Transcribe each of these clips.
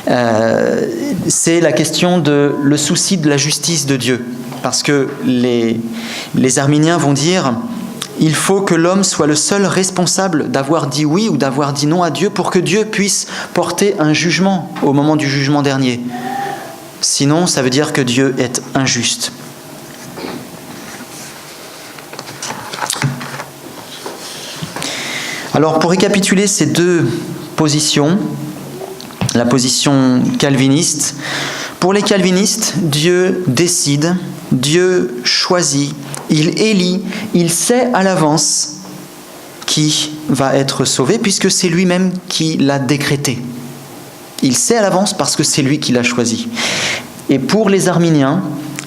c'est la question de le souci de la justice de Dieu. Parce que les arminiens vont dire il faut que l'homme soit le seul responsable d'avoir dit oui ou d'avoir dit non à Dieu pour que Dieu puisse porter un jugement au moment du jugement dernier. Sinon, ça veut dire que Dieu est injuste. Alors, pour récapituler ces deux positions, la position calviniste, pour les calvinistes, Dieu décide, Dieu choisit, il élit, il sait à l'avance qui va être sauvé puisque c'est lui-même qui l'a décrété. Il sait à l'avance parce que c'est lui qui l'a choisi. Et pour les arminiens,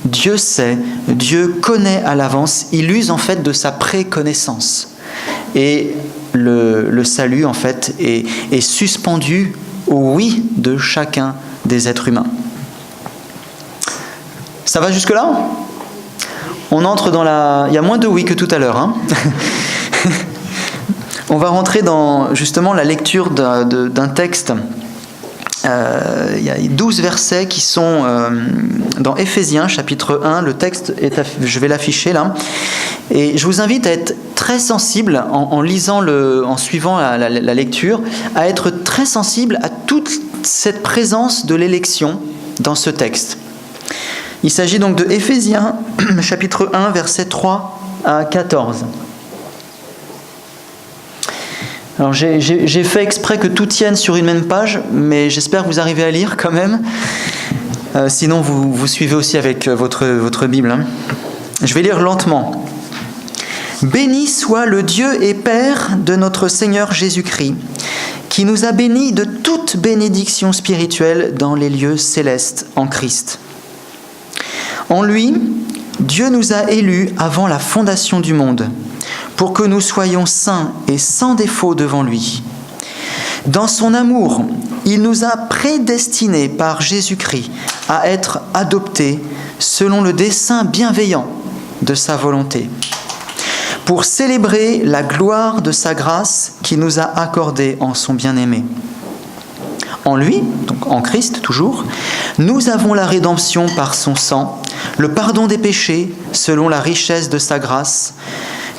Dieu sait, Dieu connaît à l'avance, il use en fait de sa préconnaissance. Et le salut en fait est suspendu au oui de chacun des êtres humains. Ça va jusque-là ? On entre dans la... Il y a moins de oui que tout à l'heure. Hein. On va rentrer dans justement la lecture d'un texte. Il y a 12 versets qui sont dans Éphésiens, chapitre 1. Le texte, je vais l'afficher là. Et je vous invite à être très sensible, en lisant, en suivant la lecture, à être très sensible à toute cette présence de l'élection dans ce texte. Il s'agit donc de Éphésiens, chapitre 1, versets 3 à 14. Alors j'ai fait exprès que tout tienne sur une même page, mais j'espère que vous arrivez à lire quand même. Sinon, vous suivez aussi avec votre Bible. Hein. Je vais lire lentement. « Béni soit le Dieu et Père de notre Seigneur Jésus-Christ, qui nous a bénis de toute bénédiction spirituelle dans les lieux célestes en Christ. En lui, Dieu nous a élus avant la fondation du monde, pour que nous soyons saints et sans défaut devant lui. Dans son amour, il nous a prédestinés par Jésus-Christ à être adoptés selon le dessein bienveillant de sa volonté, pour célébrer la gloire de sa grâce qu'il nous a accordée en son bien-aimé. En lui, donc en Christ toujours, nous avons la rédemption par son sang, le pardon des péchés selon la richesse de sa grâce,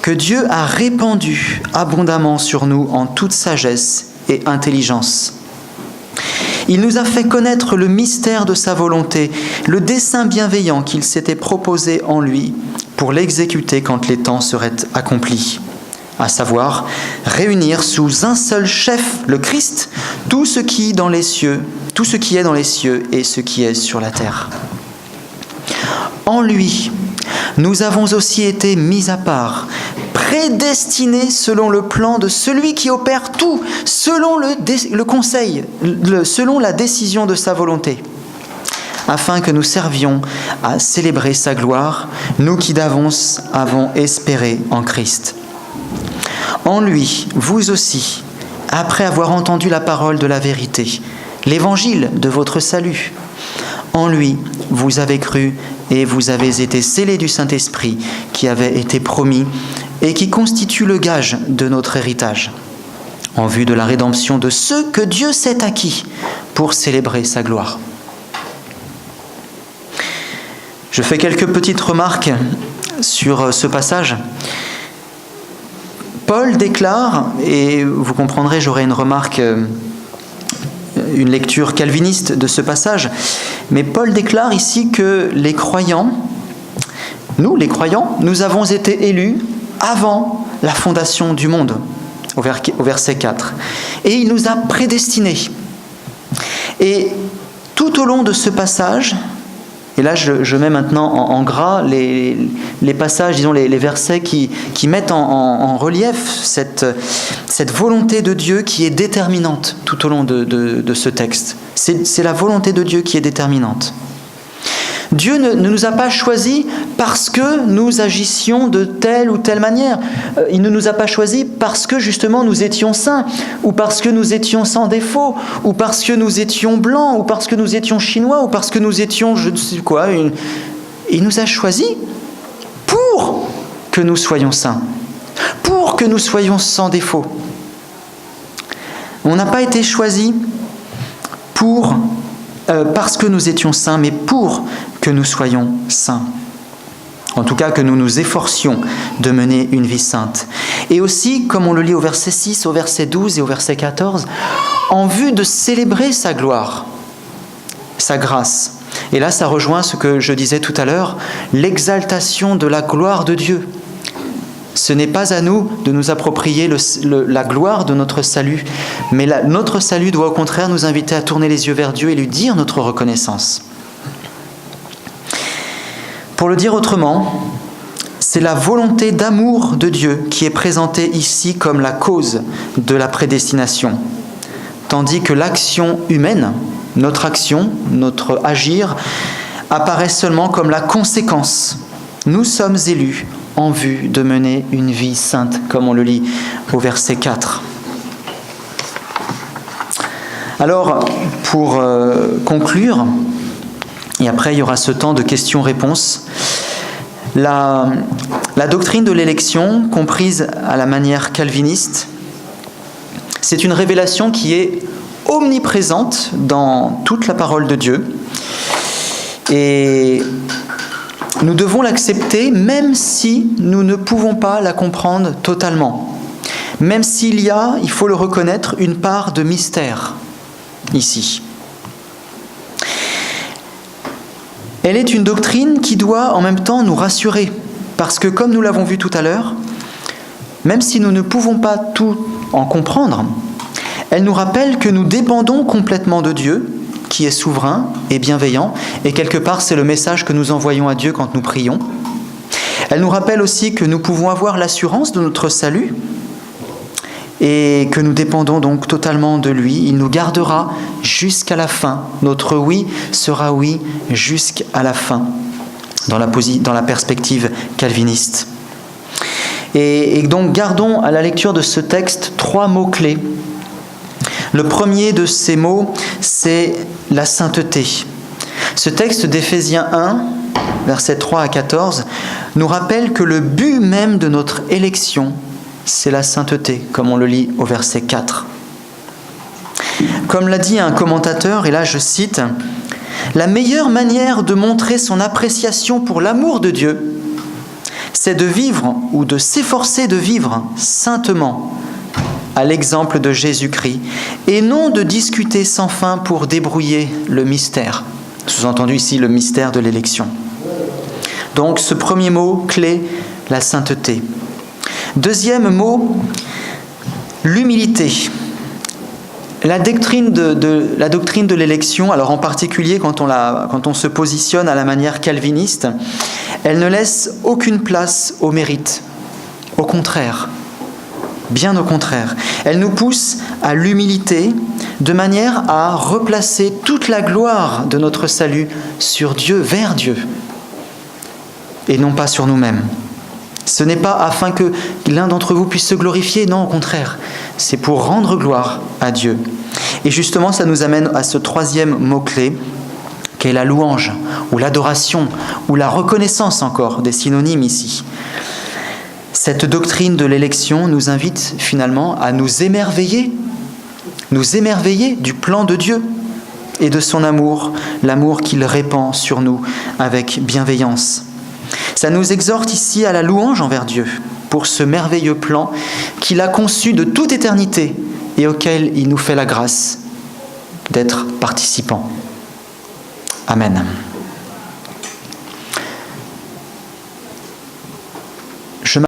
que Dieu a répandu abondamment sur nous en toute sagesse et intelligence. Il nous a fait connaître le mystère de sa volonté, le dessein bienveillant qu'il s'était proposé en lui pour l'exécuter quand les temps seraient accomplis, à savoir réunir sous un seul chef, le Christ, tout ce qui est dans les cieux et ce qui est sur la terre. En lui, nous avons aussi été mis à part, prédestinés selon le plan de celui qui opère tout, selon le conseil, selon la décision de sa volonté, afin que nous servions à célébrer sa gloire, nous qui d'avance avons espéré en Christ. En lui, vous aussi, après avoir entendu la parole de la vérité, l'évangile de votre salut, en lui, vous avez cru et vous avez été scellés du Saint-Esprit qui avait été promis et qui constitue le gage de notre héritage, en vue de la rédemption de ceux que Dieu s'est acquis pour célébrer sa gloire. Je fais quelques petites remarques sur ce passage. Paul déclare, et vous comprendrez, j'aurai une remarque, une lecture calviniste de ce passage, mais Paul déclare ici que les croyants, nous les croyants, nous avons été élus avant la fondation du monde, au verset 4. Et il nous a prédestinés. Et tout au long de ce passage, et là je mets maintenant en gras les passages, disons les versets qui mettent en relief cette volonté de Dieu qui est déterminante tout au long de ce texte. C'est la volonté de Dieu qui est déterminante. Dieu ne nous a pas choisis parce que nous agissions de telle ou telle manière. Il ne nous a pas choisis parce que justement nous étions saints, ou parce que nous étions sans défaut, ou parce que nous étions blancs, ou parce que nous étions chinois, ou parce que nous étions je ne sais quoi. Il nous a choisis pour que nous soyons saints, pour que nous soyons sans défaut. On n'a pas été choisis pour parce que nous étions saints, mais pour que nous soyons saints. En tout cas, que nous nous efforcions de mener une vie sainte. Et aussi, comme on le lit au verset 6, au verset 12 et au verset 14, en vue de célébrer sa gloire, sa grâce. Et là, ça rejoint ce que je disais tout à l'heure, l'exaltation de la gloire de Dieu. Ce n'est pas à nous de nous approprier la gloire de notre salut, mais notre salut doit au contraire nous inviter à tourner les yeux vers Dieu et lui dire notre reconnaissance. Pour le dire autrement, c'est la volonté d'amour de Dieu qui est présentée ici comme la cause de la prédestination, tandis que l'action humaine, notre action, notre agir, apparaît seulement comme la conséquence. Nous sommes élus en vue de mener une vie sainte, comme on le lit au verset 4. Alors, pour conclure, et après il y aura ce temps de questions-réponses, la doctrine de l'élection, comprise à la manière calviniste, c'est une révélation qui est omniprésente dans toute la parole de Dieu. Et nous devons l'accepter même si nous ne pouvons pas la comprendre totalement. Même s'il y a, il faut le reconnaître, une part de mystère ici. Elle est une doctrine qui doit en même temps nous rassurer, parce que comme nous l'avons vu tout à l'heure, même si nous ne pouvons pas tout en comprendre, elle nous rappelle que nous dépendons complètement de Dieu, qui est souverain et bienveillant, et quelque part c'est le message que nous envoyons à Dieu quand nous prions. Elle nous rappelle aussi que nous pouvons avoir l'assurance de notre salut, et que nous dépendons donc totalement de lui. Il nous gardera jusqu'à la fin. Notre oui sera oui jusqu'à la fin, dans la perspective calviniste. Et donc gardons à la lecture de ce texte 3 mots-clés. Le premier de ces mots, c'est la sainteté. Ce texte d'Éphésiens 1, versets 3 à 14, nous rappelle que le but même de notre élection, c'est la sainteté, comme on le lit au verset 4. Comme l'a dit un commentateur, et là je cite, « La meilleure manière de montrer son appréciation pour l'amour de Dieu, c'est de vivre ou de s'efforcer de vivre saintement, à l'exemple de Jésus-Christ, et non de discuter sans fin pour débrouiller le mystère. » Sous-entendu ici le mystère de l'élection. Donc ce premier mot clé, la sainteté. Deuxième mot, l'humilité. La doctrine de l'élection, alors en particulier quand on se positionne à la manière calviniste, elle ne laisse aucune place au mérite. Au contraire, bien au contraire. Elle nous pousse à l'humilité de manière à replacer toute la gloire de notre salut sur Dieu, vers Dieu, et non pas sur nous-mêmes. Ce n'est pas afin que l'un d'entre vous puisse se glorifier, non, au contraire. C'est pour rendre gloire à Dieu. Et justement, ça nous amène à ce troisième mot-clé, qui est la louange, ou l'adoration, ou la reconnaissance encore, des synonymes ici. Cette doctrine de l'élection nous invite finalement à nous émerveiller du plan de Dieu et de son amour, l'amour qu'il répand sur nous avec bienveillance. Ça nous exhorte ici à la louange envers Dieu pour ce merveilleux plan qu'il a conçu de toute éternité et auquel il nous fait la grâce d'être participants. Amen.